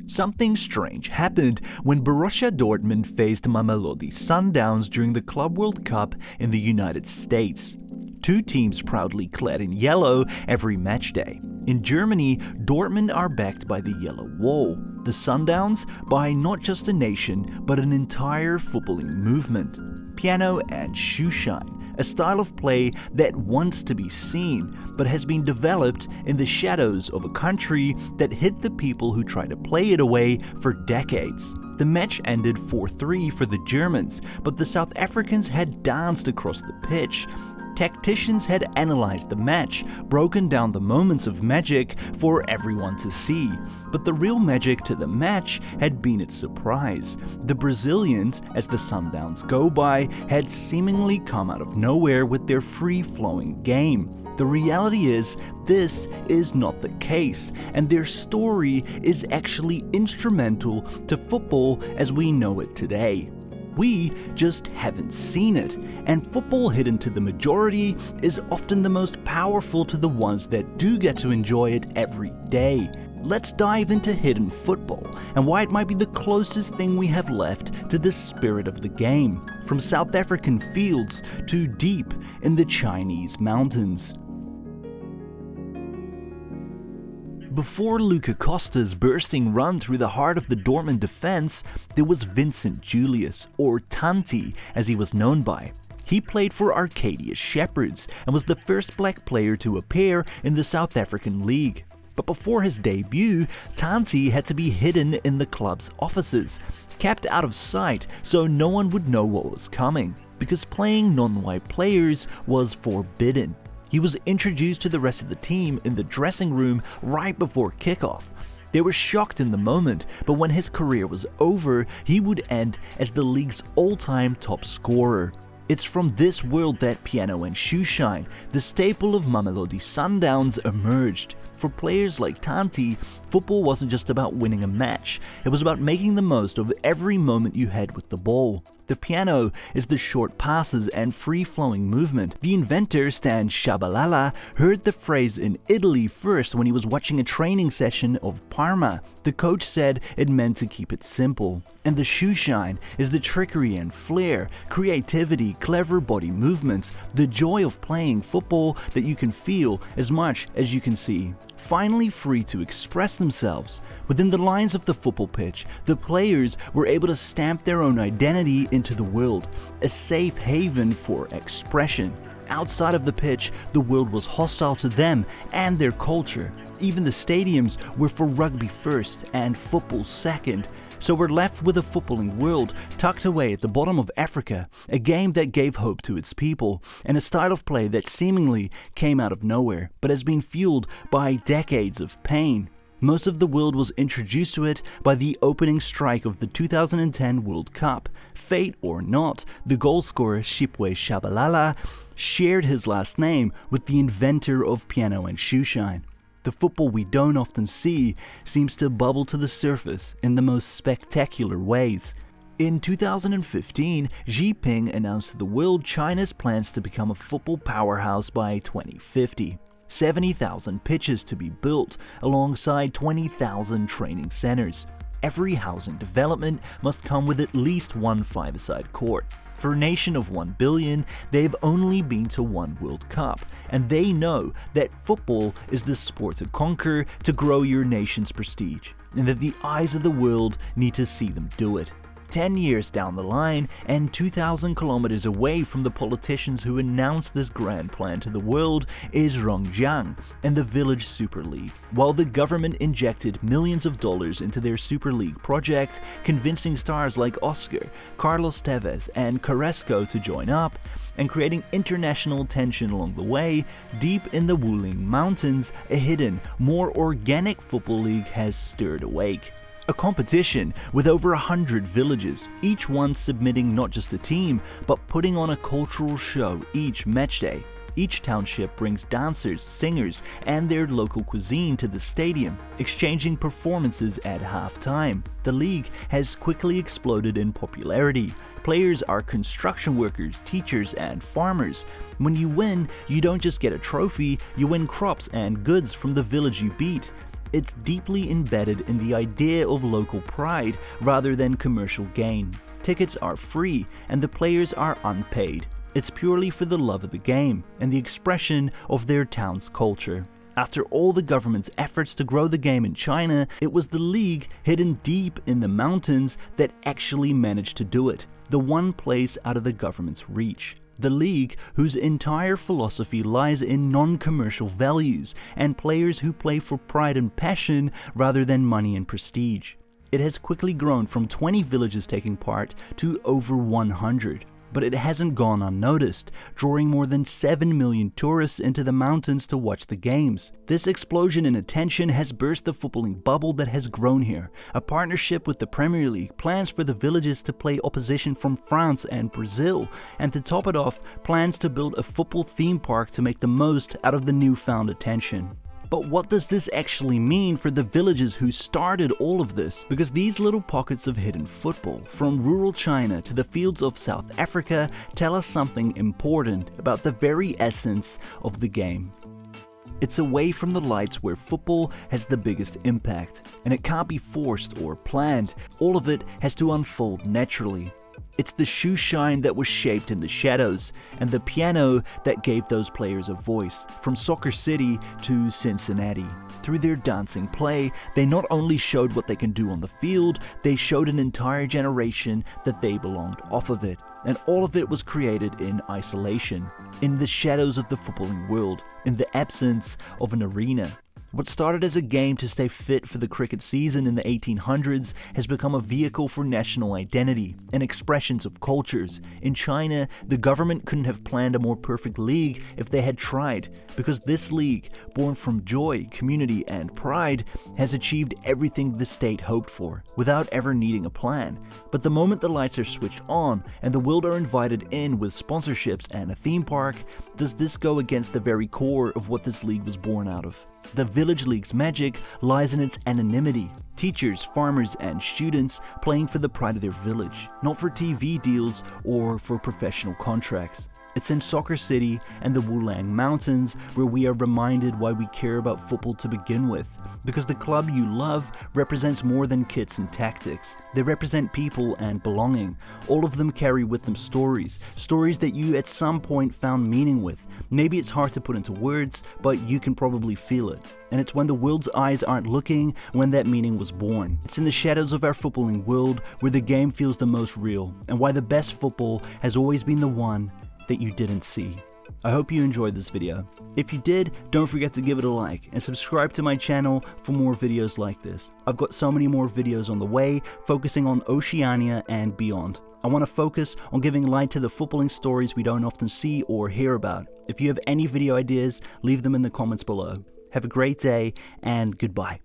Something strange happened when Borussia Dortmund faced Mamelodi Sundowns during the Club World Cup in the United States. Two teams proudly clad in yellow every match day. In Germany, Dortmund are backed by the Yellow Wall, the Sundowns by not just a nation but an entire footballing movement. Piano and Shoeshine, a style of play that wants to be seen but has been developed in the shadows of a country that hid the people who try to play it away for decades. The match ended 4-3 for the Germans, but the South Africans had danced across the pitch. Tacticians had analyzed the match, broken down the moments of magic for everyone to see. But the real magic to the match had been its surprise. The Brazilians, as the Sundowns go by, had seemingly come out of nowhere with their free-flowing game. The reality is, this is not the case, and their story is actually instrumental to football as we know it today. We just haven't seen it, and football hidden to the majority is often the most powerful to the ones that do get to enjoy it every day. Let's dive into hidden football and why it might be the closest thing we have left to the spirit of the game, from South African fields to deep in the Chinese mountains. Before Luca Costa's bursting run through the heart of the Dortmund defense, there was Vincent Julius, or Tanti as he was known by. He played for Arcadia Shepherds and was the first black player to appear in the South African League. But before his debut, Tanti had to be hidden in the club's offices, kept out of sight so no one would know what was coming, because playing non-white players was forbidden. He was introduced to the rest of the team in the dressing room right before kickoff. They were shocked in the moment, but when his career was over, he would end as the league's all-time top scorer. It's from this world that Piano and Shoeshine, the staple of Mamelodi Sundowns, emerged. For players like Tanti, football wasn't just about winning a match, it was about making the most of every moment you had with the ball. The piano is the short passes and free-flowing movement. The inventor, Stan Shabalala, heard the phrase in Italy first when he was watching a training session of Parma. The coach said it meant to keep it simple. And the shoeshine is the trickery and flair, creativity, clever body movements, the joy of playing football that you can feel as much as you can see. Finally free to express themselves. Within the lines of the football pitch, the players were able to stamp their own identity into the world, a safe haven for expression. Outside of the pitch, the world was hostile to them and their culture. Even the stadiums were for rugby first and football second. So we're left with a footballing world tucked away at the bottom of Africa, a game that gave hope to its people, and a style of play that seemingly came out of nowhere, but has been fueled by decades of pain. Most of the world was introduced to it by the opening strike of the 2010 World Cup. Fate or not, the goal scorer Shipwe Shabalala shared his last name with the inventor of Piano and Shoeshine. The football we don't often see seems to bubble to the surface in the most spectacular ways. In 2015, Xi Jinping announced to the world China's plans to become a football powerhouse by 2050. 70,000 pitches to be built alongside 20,000 training centers. Every housing development must come with at least one five-a-side court. For a nation of 1 billion, they've only been to one World Cup, and they know that football is the sport to conquer to grow your nation's prestige, and that the eyes of the world need to see them do it. 10 years down the line, and 2,000 kilometers away from the politicians who announced this grand plan to the world, is Rongjiang and the Village Super League. While the government injected millions of dollars into their Super League project, convincing stars like Oscar, Carlos Tevez, and Carrasco to join up, and creating international tension along the way, deep in the Wuling Mountains, a hidden, more organic football league has stirred awake. A competition with over 100 villages, each one submitting not just a team, but putting on a cultural show each match day. Each township brings dancers, singers, and their local cuisine to the stadium, exchanging performances at halftime. The league has quickly exploded in popularity. Players are construction workers, teachers, and farmers. When you win, you don't just get a trophy, you win crops and goods from the village you beat. It's deeply embedded in the idea of local pride rather than commercial gain. Tickets are free and the players are unpaid. It's purely for the love of the game and the expression of their town's culture. After all the government's efforts to grow the game in China, it was the league hidden deep in the mountains that actually managed to do it, the one place out of the government's reach. The league, whose entire philosophy lies in non-commercial values and players who play for pride and passion rather than money and prestige. It has quickly grown from 20 villages taking part to over 100. But it hasn't gone unnoticed, drawing more than 7 million tourists into the mountains to watch the games. This explosion in attention has burst the footballing bubble that has grown here. A partnership with the Premier League plans for the villages to play opposition from France and Brazil, and to top it off, plans to build a football theme park to make the most out of the newfound attention. But what does this actually mean for the villages who started all of this? Because these little pockets of hidden football, from rural China to the fields of South Africa, tell us something important about the very essence of the game. It's away from the lights where football has the biggest impact, and it can't be forced or planned. All of it has to unfold naturally. It's the shoeshine that was shaped in the shadows, and the piano that gave those players a voice. From Soccer City to Cincinnati. Through their dancing play, they not only showed what they can do on the field, they showed an entire generation that they belonged off of it. And all of it was created in isolation, in the shadows of the footballing world, in the absence of an arena. What started as a game to stay fit for the cricket season in the 1800s has become a vehicle for national identity and expressions of cultures. In China, the government couldn't have planned a more perfect league if they had tried, because this league, born from joy, community, and pride, has achieved everything the state hoped for, without ever needing a plan. But the moment the lights are switched on and the world are invited in with sponsorships and a theme park, does this go against the very core of what this league was born out of? The Village League's magic lies in its anonymity. Teachers, farmers, and students playing for the pride of their village, not for TV deals or for professional contracts. It's in Soccer City and the Wulang Mountains where we are reminded why we care about football to begin with. Because the club you love represents more than kits and tactics. They represent people and belonging. All of them carry with them stories. Stories that you at some point found meaning with. Maybe it's hard to put into words, but you can probably feel it. And it's when the world's eyes aren't looking when that meaning was born. It's in the shadows of our footballing world where the game feels the most real, and why the best football has always been the one that you didn't see. I hope you enjoyed this video. If you did, don't forget to give it a like and subscribe to my channel for more videos like this. I've got so many more videos on the way, focusing on Oceania and beyond. I want to focus on giving light to the footballing stories we don't often see or hear about. If you have any video ideas, leave them in the comments below. Have a great day and goodbye.